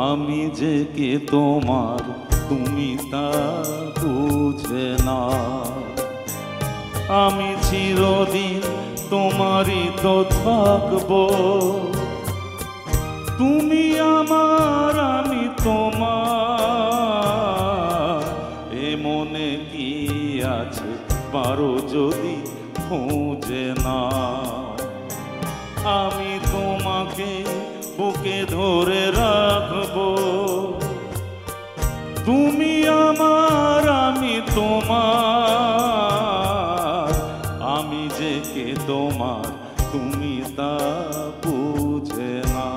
আমি যে কে তোমার তুমি তা বুঝে না। আমি চিরদিন তোমারই তো থাকবো, তুমি আমার আমি তোমার। এ মনে কি আছে পারো যদি খুঁজে না। আমি তোমাকে বুকে ধরে রাখবো, তুমি আমার আমি তোমার। আমি যে কে তোমার তুমি তা বুঝে না।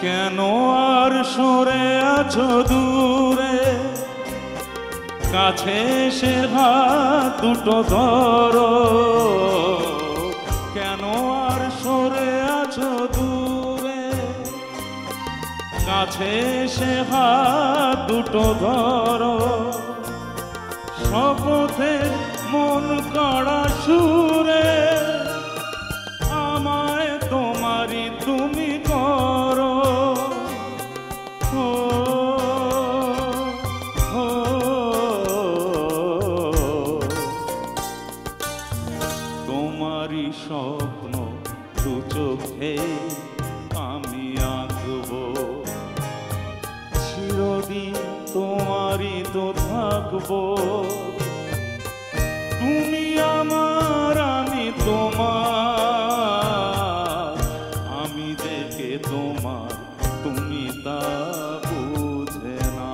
কেন আর সরে আছো দূরে, কাছে এসে হাত দুটো ধরো। কেন আর সরে আছো দূরে, কাছে এসে হাত দুটো ধরো। শপথে মন কাড়া সুরে আমায় তোমারই তুমি করো। তোমারই স্বপ্ন দু চোখে আমি আঁকবো, চিরদিন তোমারই তো থাকবো। তুমি আমার আমি তোমার। আমি দেখে তোমার তুমি তা বুঝে না।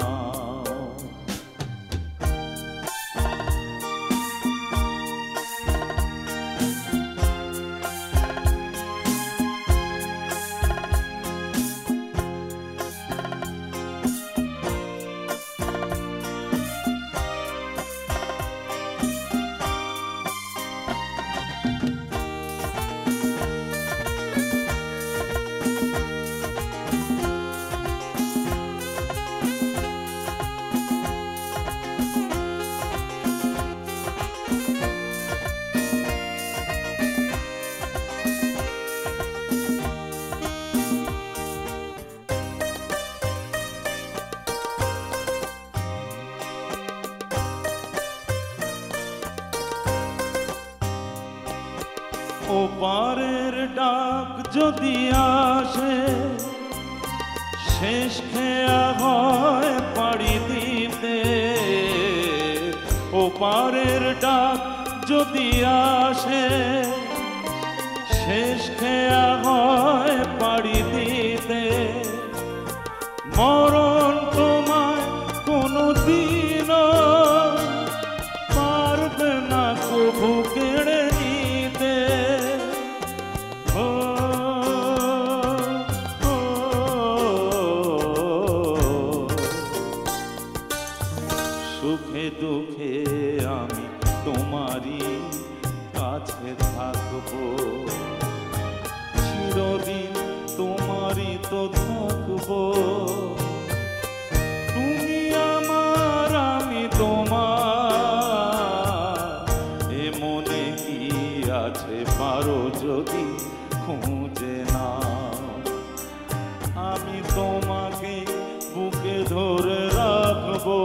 ওপারের ডাক যদি আসে, শেষ খেয়া হয় পাড়ি দিতে। ওপারের ডাক যদি আসে, শেষ খেয়া হয় পাড়ি দিতে। মরণ তোমায় কোনো দিনও পারবে না কবু কেড়ে নিতে। সুখে দুঃখে আমি তোমারই কাছে থাকবো, চিরদিন তোমারই তো থাকবো। তুমি আমার আমি তোমার। এ মনে কি আছে পারো যদি খুঁজে না। আমি তোমাকে বুকে ধরে রাখবো,